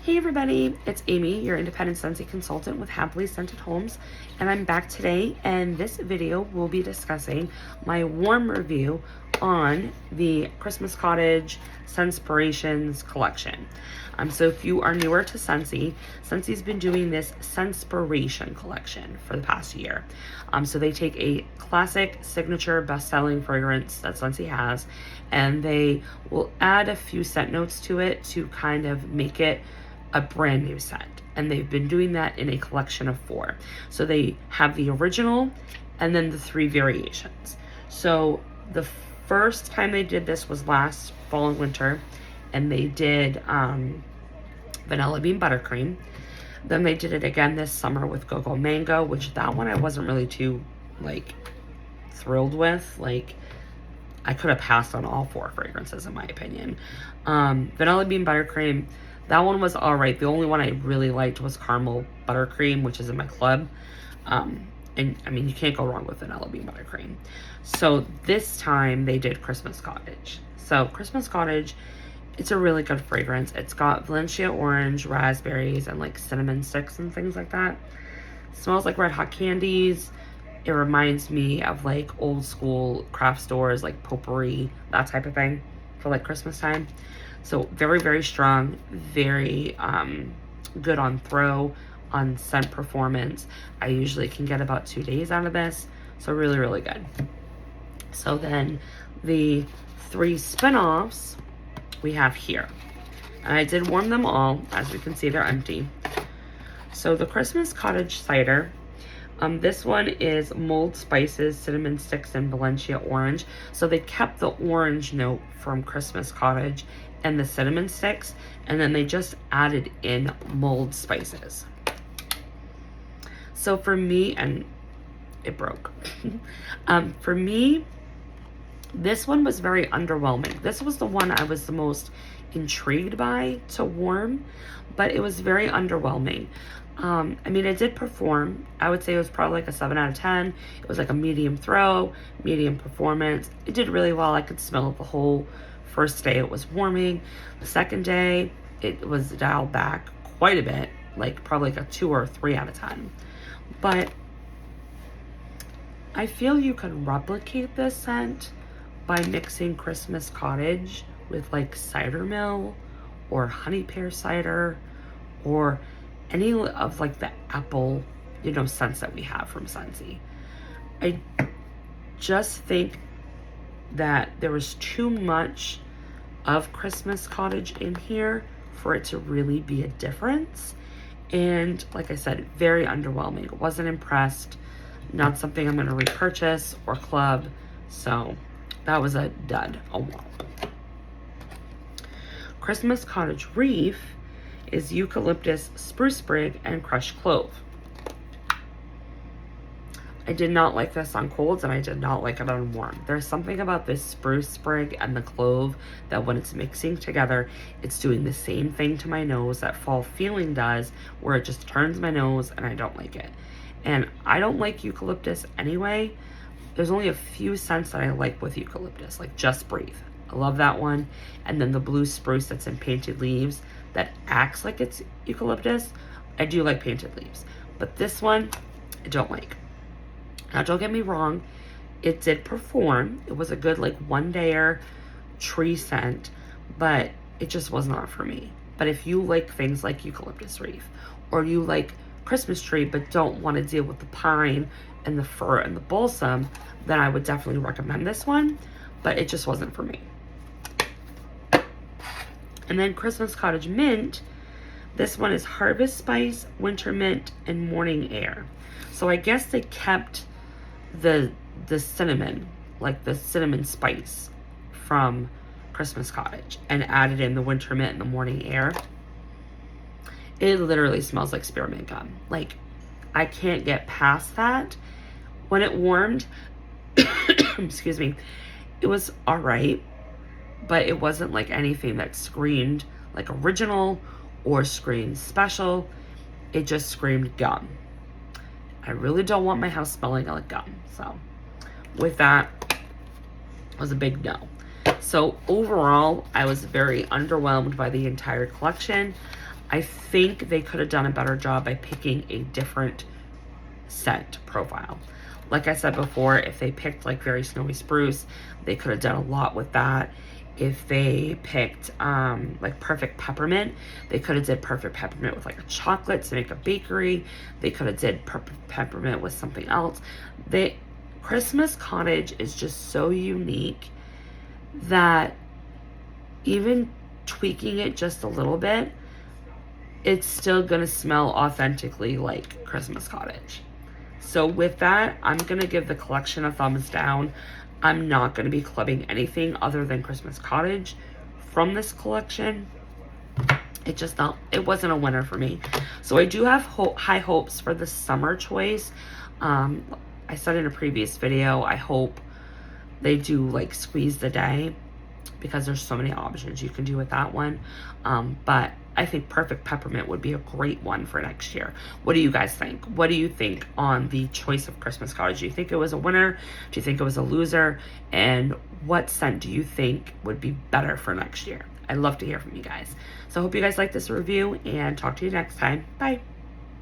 Hey everybody, it's Amy, your independent Scentsy consultant with Happily Scented Homes, and I'm back today, and this video will be discussing my warm review on the Christmas Cottage Scentspirations collection. So if you are newer to Scentsy, Scentsy's been doing this Scentspiration collection for the past year. So they take a classic signature best-selling fragrance that Scentsy has, and they will add a few scent notes to it to kind of make it a brand new scent, and they've been doing that in a collection of 4. So they have the original and then the 3 variations. So the first time they did this was last fall and winter, and they did vanilla bean buttercream. Then they did it again this summer with Go-Go Mango, which that one I wasn't really too thrilled with. I could have passed on all 4 fragrances in my opinion. Vanilla bean buttercream, that one was all right. The only one I really liked was caramel buttercream, which is in my club. And I mean, you can't go wrong with vanilla bean buttercream. So this time they did Christmas Cottage. So Christmas Cottage, it's a really good fragrance. It's got Valencia orange, raspberries, and cinnamon sticks and things like that. It smells like red hot candies. It reminds me of old school craft stores, potpourri, that type of thing for Christmas time. So very, very strong, very good on throw, on scent performance. I usually can get about 2 days out of this. So really, really good. So then the 3 spin-offs we have here. And I did warm them all. As we can see, they're empty. So the Christmas Cottage Cider. This one is mulled spices, cinnamon sticks, and Valencia orange. So they kept the orange note from Christmas Cottage and the cinnamon sticks, and then they just added in mulled spices. So for me, and it broke. For me, this one was very underwhelming. This was the one I was the most intrigued by to warm, but it was very underwhelming. I mean, it did perform. I would say it was probably a 7 out of 10. It was a medium throw, medium performance. It did really well. I could smell it the whole first day it was warming. The second day, it was dialed back quite a bit, probably a 2 or 3 out of 10. But I feel you could replicate this scent by mixing Christmas Cottage with cider mill or honey pear cider or any of the apple, scents that we have from Scentsy. I just think that there was too much of Christmas Cottage in here for it to really be a difference. And like I said, very underwhelming. Wasn't impressed. Not something I'm going to repurchase or club. So that was a dud. A womp. Christmas Cottage Reef is eucalyptus, spruce sprig, and crushed clove. I did not like this on colds, and I did not like it on warm. There's something about this spruce sprig and the clove that when it's mixing together, it's doing the same thing to my nose that fall feeling does, where it just turns my nose and I don't like it. And I don't like eucalyptus anyway. There's only a few scents that I like with eucalyptus, Just Breathe. I love that one. And then the blue spruce that's in Painted Leaves that acts like it's eucalyptus. I do like Painted Leaves. But this one, I don't like. Now, don't get me wrong. It did perform. It was a good, one-dayer tree scent. But it just was not for me. But if you like things like Eucalyptus Reef, or you like Christmas tree but don't want to deal with the pine and the fir and the balsam, then I would definitely recommend this one. But it just wasn't for me. And then Christmas Cottage Mint, this one is Harvest Spice, Winter Mint, and Morning Air. So I guess they kept the cinnamon, the cinnamon spice from Christmas Cottage, and added in the Winter Mint and the Morning Air. It literally smells like spearmint gum. I can't get past that. When it warmed, excuse me, it was all right. But it wasn't anything that screamed original or screamed special. It just screamed gum. I really don't want my house smelling like gum. So with that, it was a big no. So overall, I was very underwhelmed by the entire collection. I think they could have done a better job by picking a different scent profile. Like I said before, if they picked like very snowy spruce, they could have done a lot with that. If they picked like perfect peppermint, they could have did perfect peppermint with like a chocolate to make a bakery. They could have did perfect peppermint with something else. Christmas Cottage is just so unique that even tweaking it just a little bit, it's still gonna smell authentically like Christmas Cottage. So with that, I'm gonna give the collection a thumbs down. I'm not gonna be clubbing anything other than Christmas Cottage from this collection. It wasn't a winner for me. So I do have high hopes for the summer choice. I said in a previous video, I hope they do like squeeze the day, because there's so many options you can do with that one. But I think perfect peppermint would be a great one for next year. What do you guys think? What do you think on the choice of Christmas Cottage? Do you think it was a winner? Do you think it was a loser? And what scent do you think would be better for next year? I'd love to hear from you guys. So I hope you guys like this review, and talk to you next time. Bye.